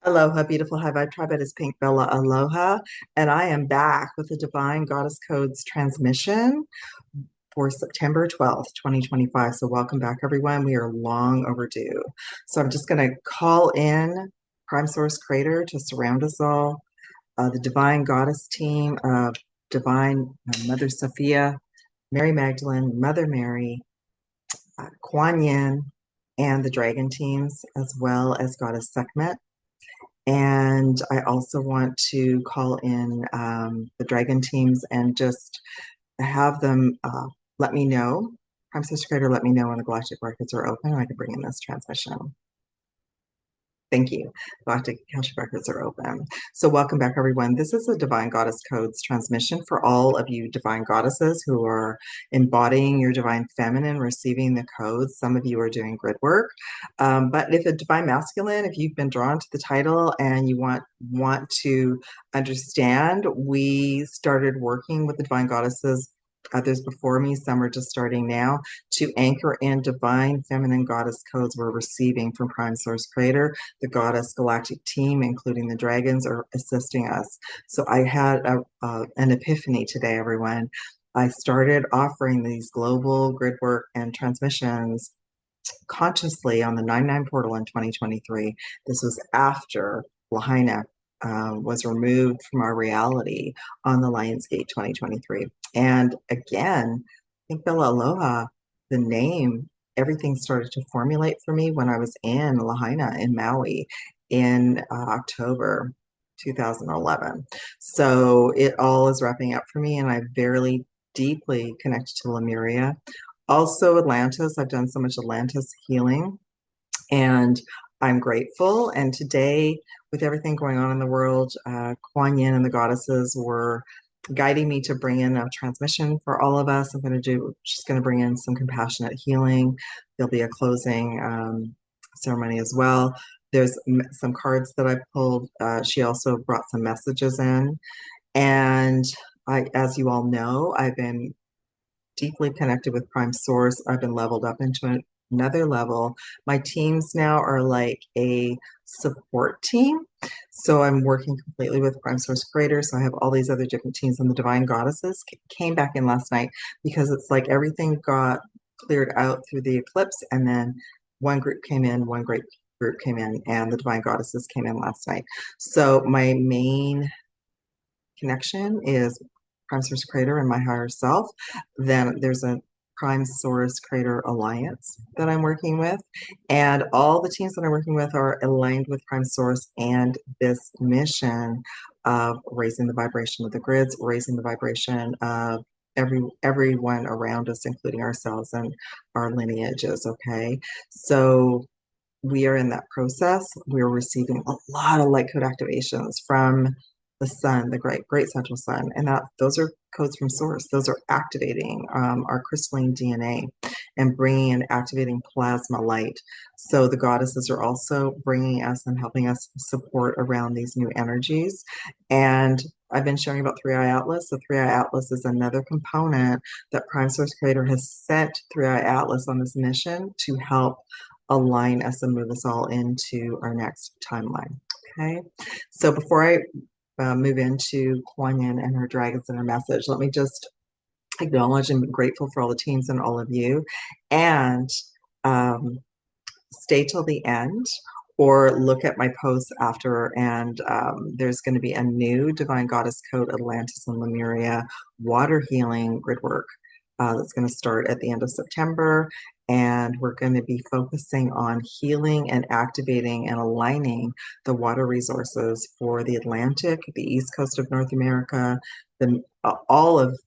Aloha, beautiful high vibe tribe. It is Pink Bella Aloha, and I am back with the Divine Goddess Codes transmission for September 12th, 2025. So, welcome back, everyone. We are long overdue. So, I'm just going to call in Prime Source Creator to surround us all, the Divine Goddess team of Divine Mother Sophia, Mary Magdalene, Mother Mary, Quan Yin, and the Dragon teams, as well as Goddess Sekhmet. And I also want to call in the Dragon teams and just have them let me know. Prime Sister Creator, let me know when the Galactic Records are open and I can bring in this transmission. Thank you. Galactic Akashic Records are open. So welcome back, everyone. This is a Divine Goddess Codes transmission for all of you Divine Goddesses who are embodying your Divine Feminine, receiving the codes. Some of you are doing grid work. But if a Divine Masculine, if you've been drawn to the title and you want to understand, we started working with the Divine Goddesses, others before me, some are just starting now, to anchor in divine feminine goddess codes we're receiving from Prime Source Creator. The Goddess Galactic team, including the dragons, are assisting us. So I had an epiphany today, everyone. I started offering these global grid work and transmissions consciously on the 9-9 portal in 2023. This was after Lahaina was removed from our reality on the Lionsgate 2023. And again, I think Bella Aloha, the name, everything started to formulate for me when I was in Lahaina in Maui in October 2011. So it all is wrapping up for me, and I very deeply connected to Lemuria. Also, Atlantis. I've done so much Atlantis healing, and I'm grateful. And today, with everything going on in the world, Quan Yin and the goddesses were guiding me to bring in a transmission for all of us. Just going to bring in some compassionate healing. There'll be a closing ceremony as well. There's some cards that I pulled. She also brought some messages in. And as you all know, I've been deeply connected with Prime Source. I've been leveled up into another level. My teams now are like a support team. So I'm working completely with Prime Source Creator. So I have all these other different teams, and the Divine Goddesses came back in last night because it's like everything got cleared out through the eclipse, and then one group came in, one great group came in, and the Divine Goddesses came in last night. So my main connection is Prime Source Creator and my higher self. Then there's a Prime Source Creator Alliance that I'm working with. And all the teams that I'm working with are aligned with Prime Source and this mission of raising the vibration of the grids, raising the vibration of everyone around us, including ourselves and our lineages. Okay. So we are in that process. We're receiving a lot of light code activations from the sun, the great central sun, and those are codes from source. Those are activating our crystalline DNA and bringing and activating plasma light. So the goddesses are also bringing us and helping us support around these new energies. And I've been sharing about 3i Atlas. The 3i Atlas is another component that Prime Source Creator has sent 3i Atlas on this mission to help align us and move us all into our next timeline. Okay, so before I move into Quan Yin and her dragons and her message, let me just acknowledge and be grateful for all the teams and all of you, and stay till the end or look at my posts after, and there's going to be a new Divine Goddess Code Atlantis and Lemuria water healing grid work that's going to start at the end of September. And we're going to be focusing on healing and activating and aligning the water resources for the Atlantic, the East Coast of North America, all of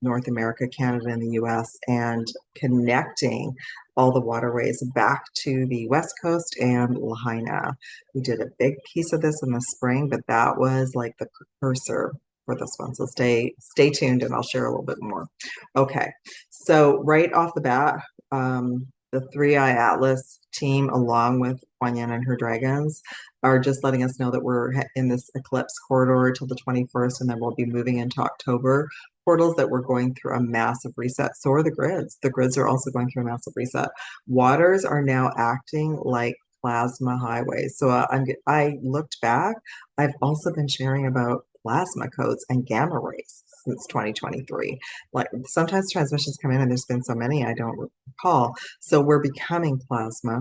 North America, Canada, and the US, and connecting all the waterways back to the West Coast and Lahaina. We did a big piece of this in the spring, but that was like the precursor for this one. So stay tuned and I'll share a little bit more. Okay, so right off the bat, the 3i Atlas team, along with Quan Yin and her dragons, are just letting us know that we're in this eclipse corridor till the 21st, and then we'll be moving into October portals, that we're going through a massive reset. So are the grids. The grids are also going through a massive reset. Waters are now acting like plasma highways. So I looked back. I've also been sharing about plasma codes and gamma rays since 2023. Like sometimes transmissions come in and there's been so many I don't recall. So we're becoming plasma.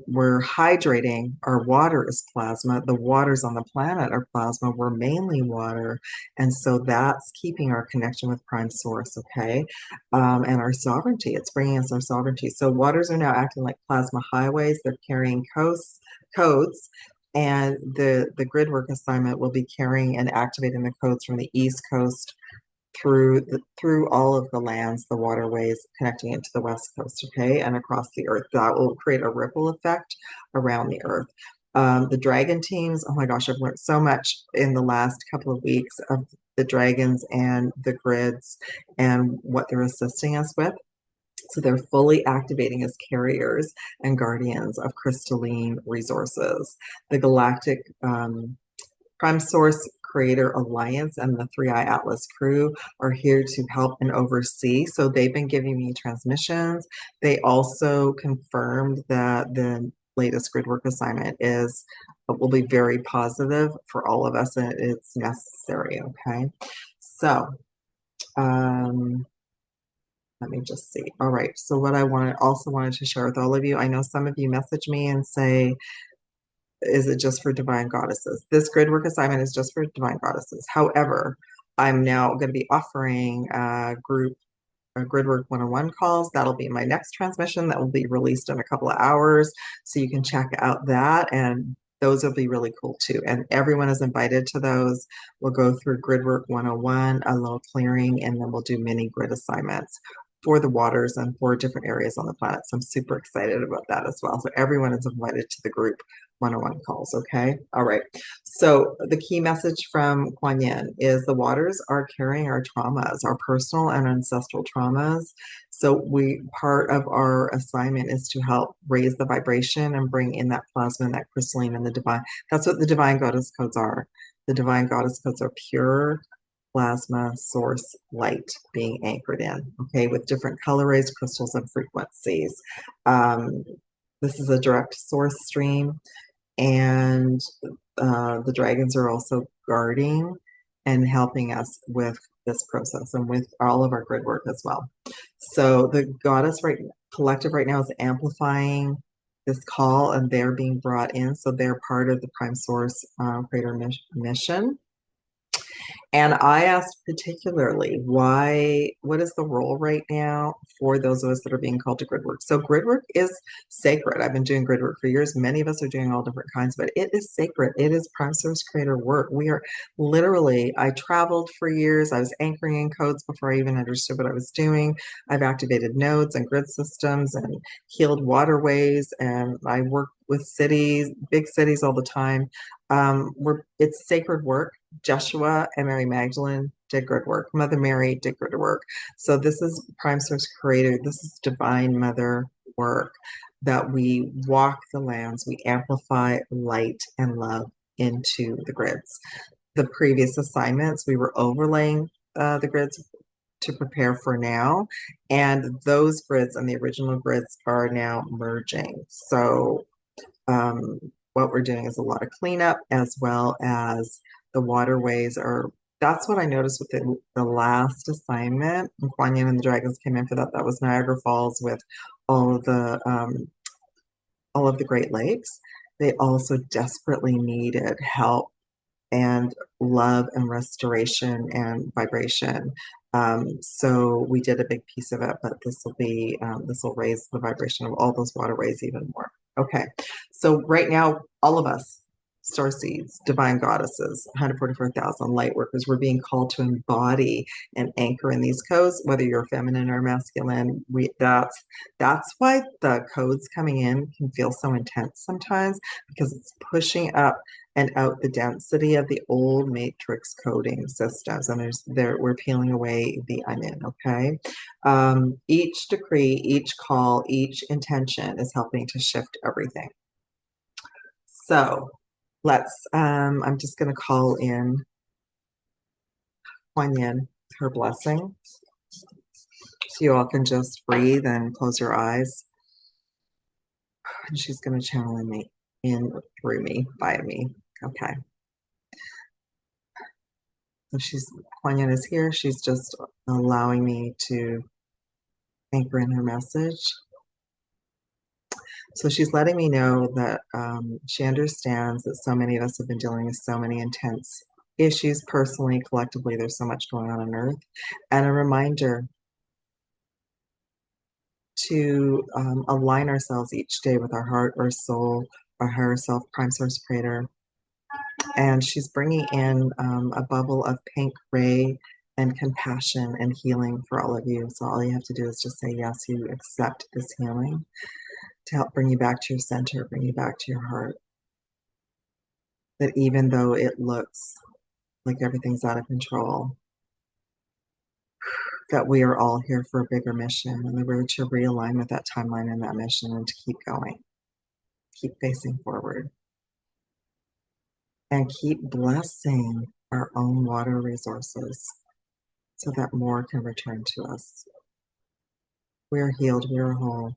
We're hydrating. Our water is plasma. The waters on the planet are plasma. We're mainly water. And so that's keeping our connection with Prime Source, okay? And our sovereignty. It's bringing us our sovereignty. So waters are now acting like plasma highways. They're carrying codes. And the gridwork assignment will be carrying and activating the codes from the East Coast through all of the lands, the waterways connecting it to the West Coast, okay, and across the earth. That will create a ripple effect around the earth. The dragon teams, oh my gosh, I've learned so much in the last couple of weeks of the dragons and the grids and what they're assisting us with. So they're fully activating as carriers and guardians of crystalline resources. The Galactic Prime Source Creator Alliance and the 3i Atlas crew are here to help and oversee. So they've been giving me transmissions. They also confirmed that the latest gridwork assignment will be very positive for all of us and it's necessary. Okay. So let me just see. All right. So what I wanted to share with all of you, I know some of you message me and say, is it just for divine goddesses? This gridwork assignment is just for divine goddesses. However, I'm now going to be offering a Gridwork 101 calls. That'll be my next transmission that will be released in a couple of hours. So you can check out that and those will be really cool too. And everyone is invited to those. We'll go through Gridwork 101, a little clearing, and then we'll do mini grid assignments for the waters and for different areas on the planet. So I'm super excited about that as well. So everyone is invited to the group 101 calls, okay? All right. So the key message from Quan Yin is the waters are carrying our traumas, our personal and ancestral traumas. So part of our assignment is to help raise the vibration and bring in that plasma and that crystalline and the divine. That's what the divine goddess codes are. The divine goddess codes are pure plasma source light being anchored in, okay, with different color rays, crystals, and frequencies. This is a direct source stream, and the dragons are also guarding and helping us with this process and with all of our grid work as well. So the goddess collective right now is amplifying this call and they're being brought in. So they're part of the Prime Source Creator mission. And I asked particularly what is the role right now for those of us that are being called to grid work? So grid work is sacred. I've been doing grid work for years. Many of us are doing all different kinds, but it is sacred. It is Prime Source Creator work. We are literally, I traveled for years. I was anchoring in codes before I even understood what I was doing. I've activated nodes and grid systems and healed waterways, and I work with cities, big cities all the time. It's sacred work. Joshua and Mary Magdalene did grid work. Mother Mary did grid work. So this is Prime Source Creator. This is Divine Mother work that we walk the lands, we amplify light and love into the grids. The previous assignments, we were overlaying the grids to prepare for now, and those grids and the original grids are now merging. So what we're doing is a lot of cleanup as well as the waterways that's what I noticed with the last assignment. And Quan Yin and the Dragons came in for that. That was Niagara Falls with all of the Great Lakes. They also desperately needed help and love and restoration and vibration. So we did a big piece of it, but this will raise the vibration of all those waterways even more. Okay, so right now, all of us, Starseeds, divine goddesses, 144,000 light workers, we're being called to embody and anchor in these codes, whether you're feminine or masculine. That's why the codes coming in can feel so intense sometimes, because it's pushing up and out the density of the old matrix coding systems. And we're peeling away the onion, okay? Each decree, each call, each intention is helping to shift everything. So I'm just going to call in Quan Yin, her blessing. So you all can just breathe and close your eyes. And she's going to channel me in through me, via me. Okay. So Quan Yin is here. She's just allowing me to anchor in her message. So she's letting me know that she understands that so many of us have been dealing with so many intense issues personally, collectively. There's so much going on Earth. And a reminder to align ourselves each day with our heart, our soul, our higher self, prime source creator. And she's bringing in a bubble of pink ray and compassion and healing for all of you. So all you have to do is just say yes, you accept this healing to help bring you back to your center, bring you back to your heart. That even though it looks like everything's out of control, that we are all here for a bigger mission, and that we're to realign with that timeline and that mission and to keep going, keep facing forward, and keep blessing our own water resources so that more can return to us. We are healed, we are whole,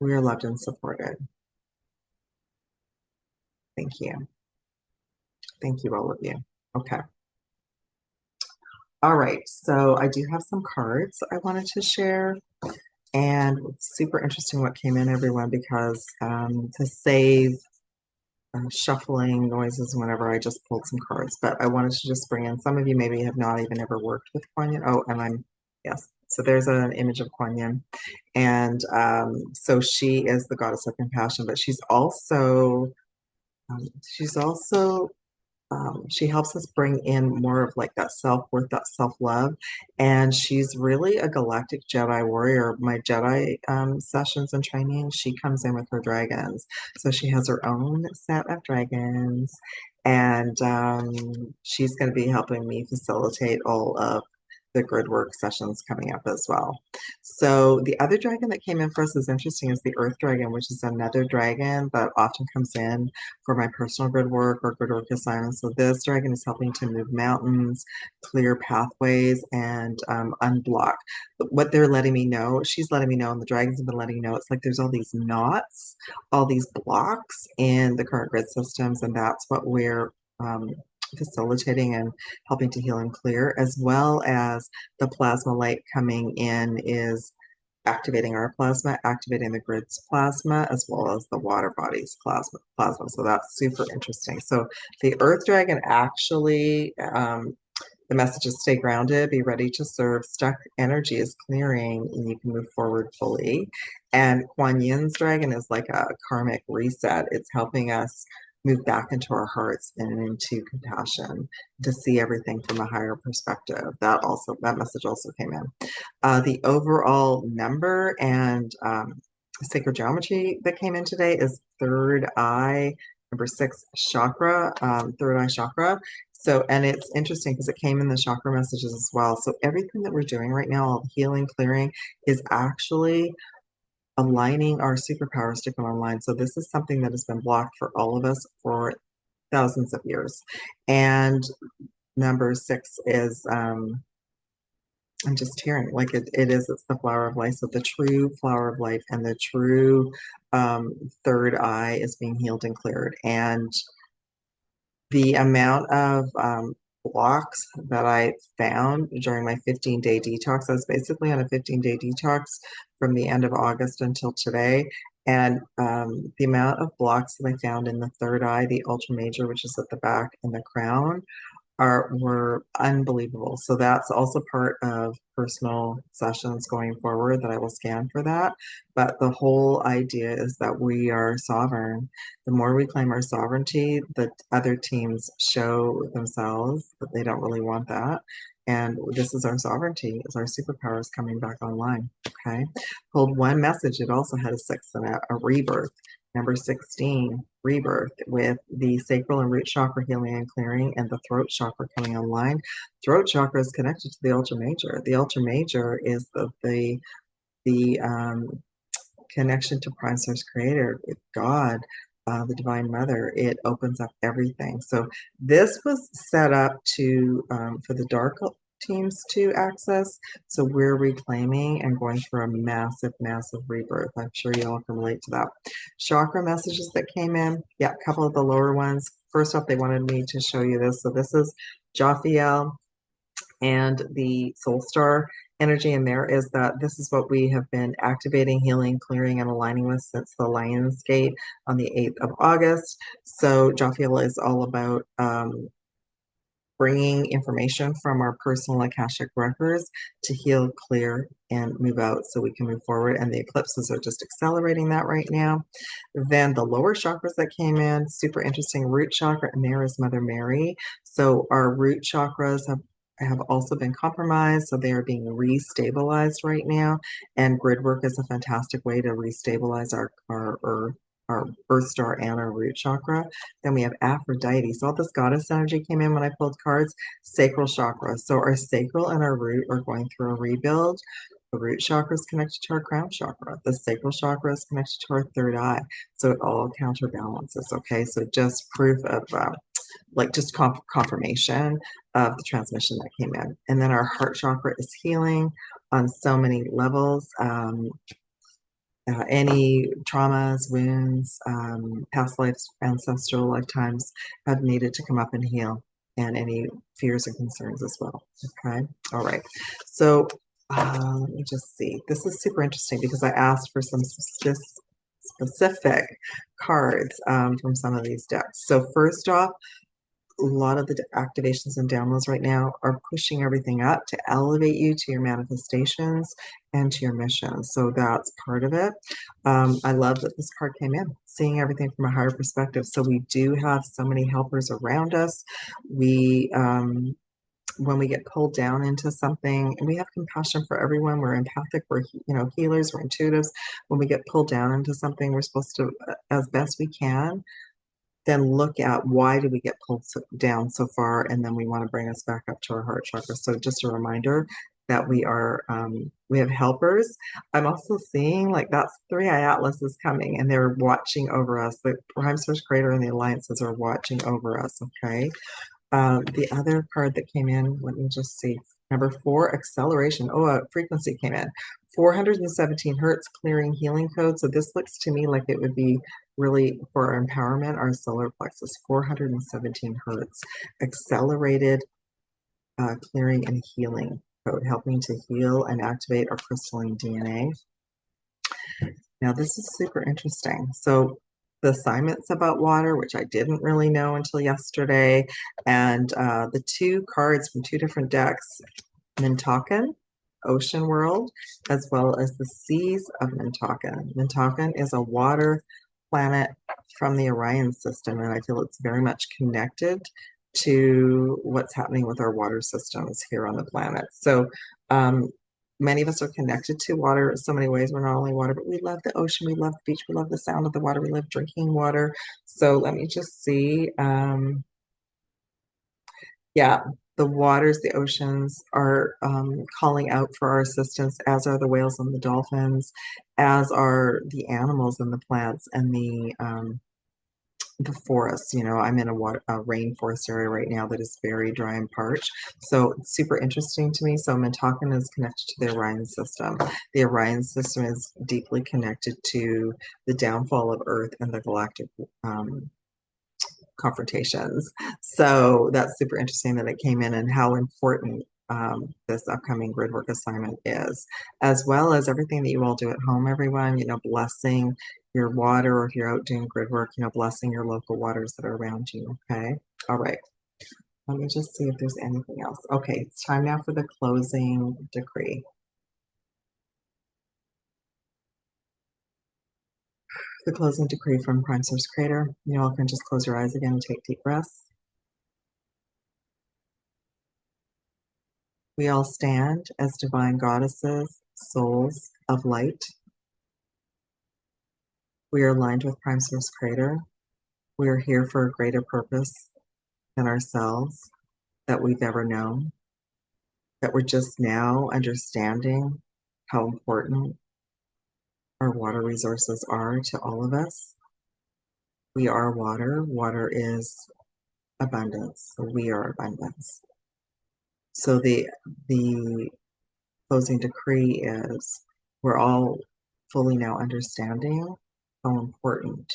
we are loved and supported. Thank you. Thank you, all of you. Okay. All right, so I do have some cards I wanted to share. And it's super interesting what came in, everyone, because to save shuffling noises whenever I just pulled some cards, but I wanted to just bring in, some of you maybe have not even ever worked with Quan Yin. Oh, and yes, so there's an image of Quan Yin. And so she is the goddess of compassion, but she's also she helps us bring in more of like that self-worth, that self-love. And she's really a galactic Jedi warrior. My Jedi sessions and training, she comes in with her dragons. So she has her own set of dragons. And she's going to be helping me facilitate all of the grid work sessions coming up as well. So the other dragon that came in for us is interesting is the Earth Dragon, which is another dragon that often comes in for my personal grid work or grid work assignments. So this dragon is helping to move mountains, clear pathways, and unblock. But what they're letting me know, she's letting me know, and the dragons have been letting me know, it's like there's all these knots, all these blocks in the current grid systems, and that's what we're facilitating and helping to heal and clear, as well as the plasma light coming in is activating our plasma, activating the grid's plasma, as well as the water body's plasma. So that's super interesting. So the Earth Dragon actually, the message is stay grounded, be ready to serve, stuck energy is clearing, and you can move forward fully. And Quan Yin's dragon is like a karmic reset. It's helping us move back into our hearts and into compassion to see everything from a higher perspective. That message also came in. The overall number and sacred geometry that came in today is third eye, number 6 chakra, third eye chakra. So, and it's interesting because it came in the chakra messages as well. So everything that we're doing right now, all the healing, clearing, is actually aligning our superpowers to come online. So this is something that has been blocked for all of us for thousands of years. And number 6 is I'm just hearing like it's the flower of life. So the true flower of life and the true third eye is being healed and cleared. And the amount of blocks that I found during my 15-day detox, I was basically on a 15-day detox from the end of August until today. And the amount of blocks that I found in the third eye, the ultra major, which is at the back, and the crown, were unbelievable. So that's also part of personal sessions going forward that I will scan for that. But the whole idea is that we are sovereign. The more we claim our sovereignty, the other teams show themselves that they don't really want that. And this is our sovereignty, is our superpowers coming back online. Okay. Hold one message. It also had a 6 and a rebirth. Number 16, rebirth, with the sacral and root chakra healing and clearing and the throat chakra coming online. Throat chakra is connected to the ultra major. The ultra major is the connection to prime source creator, God, the divine mother. It opens up everything. So this was set up to for the teams to access. So we're reclaiming and going through a massive, massive rebirth. I'm sure you all can relate to that. Chakra messages that came in. Yeah, a couple of the lower ones. First off, they wanted me to show you this. So this is Jophiel and the Soul Star energy in there is that this is what we have been activating, healing, clearing, and aligning with since the Lion's Gate on the 8th of August. So Jophiel is all about bringing information from our personal Akashic records to heal, clear, and move out so we can move forward. And the eclipses are just accelerating that right now. Then the lower chakras that came in, super interesting, root chakra, and there is Mother Mary. So our root chakras have also been compromised, so they are being restabilized right now. And grid work is a fantastic way to restabilize our earth star and our root chakra. Then we have Aphrodite. So all this goddess energy came in when I pulled cards. Sacral chakra. So our sacral and our root are going through a rebuild. The root chakra is connected to our crown chakra. The sacral chakra is connected to our third eye. So it all counterbalances. Okay, so just proof of just confirmation of the transmission that came in. And then our heart chakra is healing on so many levels. Any traumas, wounds, past lives, ancestral lifetimes have needed to come up and heal, and any fears and concerns as well. Okay, all right. So let me just see. This is super interesting because I asked for some specific cards from some of these decks. So first off, a lot of the activations and downloads right now are pushing everything up to elevate you to your manifestations and to your mission. So that's part of it. I love that this card came in, seeing everything from a higher perspective. So we do have so many helpers around us. We, when we get pulled down into something, and we have compassion for everyone, we're empathic, we're healers, we're intuitives. When we get pulled down into something, we're supposed to, as best we can, then look at why did we get pulled down so far, and then we want to bring us back up to our heart chakra. So just a reminder that we have helpers. I'm also seeing like that's 3i Atlas is coming, and they're watching over us. The Prime Source Creator and the Alliances are watching over us. Okay. The other card that came in, let me just see. Number 4, acceleration. Oh, a frequency came in. 417 hertz, clearing healing code. So this looks to me like it would be really for our empowerment, our solar plexus. 417 hertz, accelerated clearing and healing code, helping to heal and activate our crystalline DNA. Now, this is super interesting. So the assignments about water, which I didn't really know until yesterday, and the 2 cards from 2 different decks, Mintakan, Ocean World, as well as the Seas of Mintakan. Mintakan is a water planet from the Orion system, and I feel it's very much connected to what's happening with our water systems here on the planet. So many of us are connected to water in so many ways. We're not only water, but we love the ocean, we love the beach, we love the sound of the water, we love drinking water. So let me just see. Yeah, the waters, the oceans are calling out for our assistance, as are the whales and the dolphins, as are the animals and the plants and the forests. I'm in a rainforest area right now that is very dry and parched. So it's super interesting to me. So Mintakan is connected to the Orion system. The Orion system is deeply connected to the downfall of Earth and the galactic confrontations. So that's super interesting that it came in, and how important this upcoming gridwork assignment is, as well as everything that you all do at home, everyone, blessing your water, or if you're out doing grid work, blessing your local waters that are around you. Okay. All right. Let me just see if there's anything else. Okay. It's time now for the closing decree. The closing decree from Prime Source Creator. You all can just close your eyes again and take deep breaths. We all stand as divine goddesses, souls of light. We are aligned with Prime Source Creator. We are here for a greater purpose than ourselves that we've ever known, that we're just now understanding how important our water resources are to all of us. We are water. Water is abundance. So we are abundance. So the closing decree is we're all fully now understanding how important,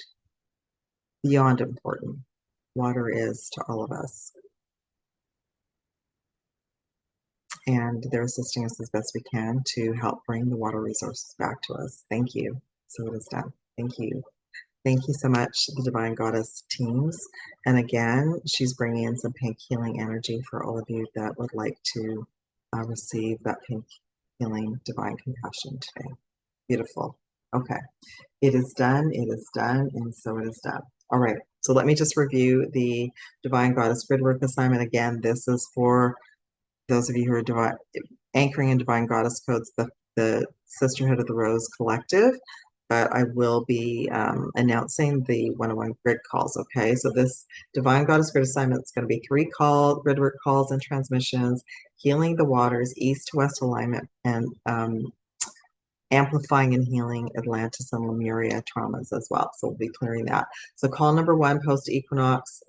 beyond important, water is to all of us. And they're assisting us as best we can to help bring the water resources back to us. Thank you. So it is done. Thank you. Thank you so much, the Divine Goddess teams. And again, she's bringing in some pink healing energy for all of you that would like to receive that pink healing divine compassion today. Beautiful. Okay. It is done. It is done. And so it is done. All right. So let me just review the Divine Goddess Gridwork assignment again. This is for those of you who are anchoring in Divine Goddess Codes, the Sisterhood of the Rose Collective. But I will be announcing the 101 grid calls, okay? So this Divine Goddess Grid assignment is going to be 3 gridwork calls and transmissions, healing the waters, east to west alignment, and amplifying and healing Atlantis and Lemuria traumas as well. So we'll be clearing that. So call number 1 post-equinox,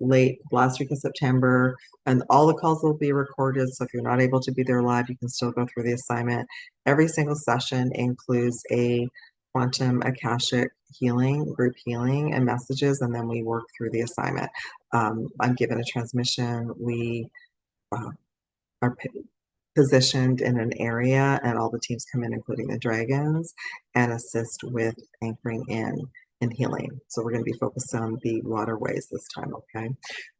last week of September, and all the calls will be recorded. So if you're not able to be there live, you can still go through the assignment. Every single session includes a quantum akashic healing, group healing, and messages, and then we work through the assignment. I'm given a transmission. We are positioned in an area, and all the teams come in, including the dragons, and assist with anchoring in and healing. So we're going to be focused on the waterways this time, okay?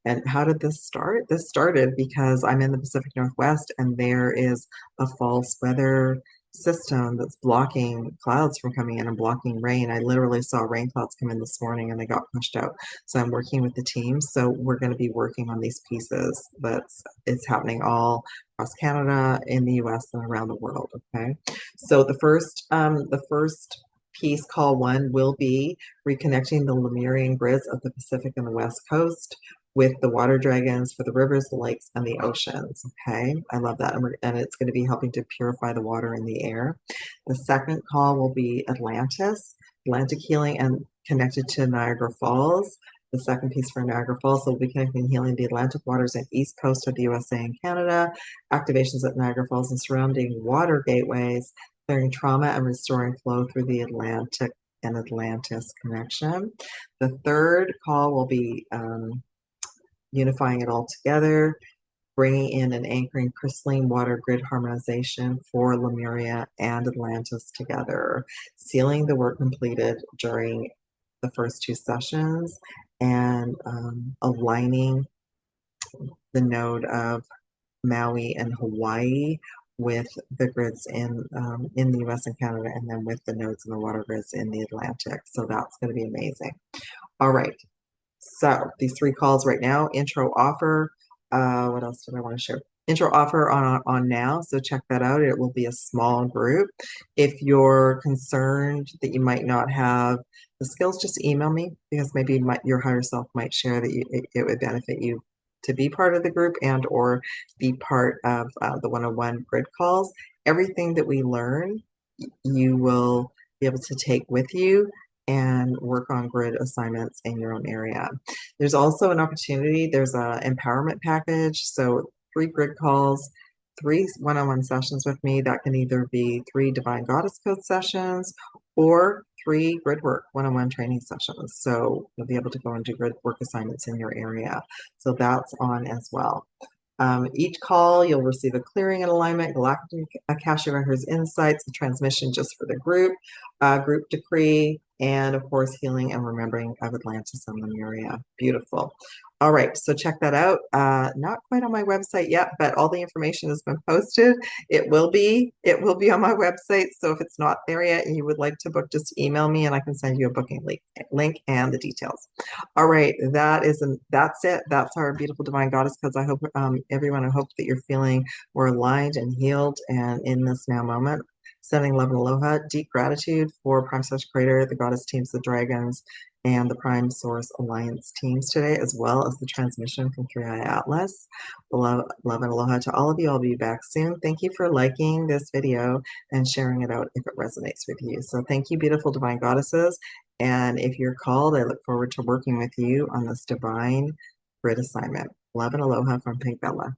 And how did this start? This started because I'm in the Pacific Northwest, and there is a false weather system that's blocking clouds from coming in and blocking rain. I literally saw rain clouds come in this morning and they got pushed out. So I'm working with the team. So we're going to be working on these pieces. It's happening all across Canada, in the US, and around the world. Okay. So the first piece, call 1, will be reconnecting the Lemurian grids of the Pacific and the West Coast with the water dragons for the rivers, the lakes, and the oceans. Okay, I love that. And it's going to be helping to purify the water in the air. The second call will be Atlantic healing and connected to Niagara Falls. The second piece for Niagara Falls, so we'll be connecting and healing the Atlantic waters and east coast of the USA and Canada, activations at Niagara Falls and surrounding water gateways, clearing trauma and restoring flow through the Atlantic and Atlantis connection. The third call will be unifying it all together, bringing in and anchoring crystalline water grid harmonization for Lemuria and Atlantis together, sealing the work completed during the first 2 sessions, and aligning the node of Maui and Hawaii with the grids in the US and Canada, and then with the nodes and the water grids in the Atlantic. So that's going to be amazing. All right. So these 3 calls right now, intro offer. What else did I want to share? Intro offer on now, so check that out. It will be a small group. If you're concerned that you might not have the skills, just email me, because maybe your higher self might share that it would benefit you to be part of the group and or be part of the 101 grid calls. Everything that we learn, you will be able to take with you and work on grid assignments in your own area. There's also an opportunity, there's an empowerment package, so 3 grid calls, 3 one-on-one sessions with me. That can either be 3 Divine Goddess Code sessions or 3 Gridwork one-on-one training sessions. So you'll be able to go and do Gridwork assignments in your area. So that's on as well. Each call, you'll receive a clearing and alignment, Galactic Akashic Records insights, a transmission just for the group decree, and of course, healing and remembering of Atlantis and Lemuria. Beautiful. All right, so check that out. Not quite on my website yet, but all the information has been posted. It will be on my website. So if it's not there yet and you would like to book, just email me and I can send you a booking link and the details. All right, that's it. That's our beautiful Divine Goddess Codes. I hope everyone, I hope that you're feeling more aligned and healed and in this now moment. Sending love and aloha, deep gratitude for Prime Source Creator, the Goddess teams, the Dragons, and the Prime Source Alliance teams today, as well as the transmission from 3i Atlas. Love and aloha to all of you. I'll be back soon. Thank you for liking this video and sharing it out if it resonates with you. So thank you, beautiful Divine Goddesses. And if you're called, I look forward to working with you on this divine grid assignment. Love and aloha from Pink Bella.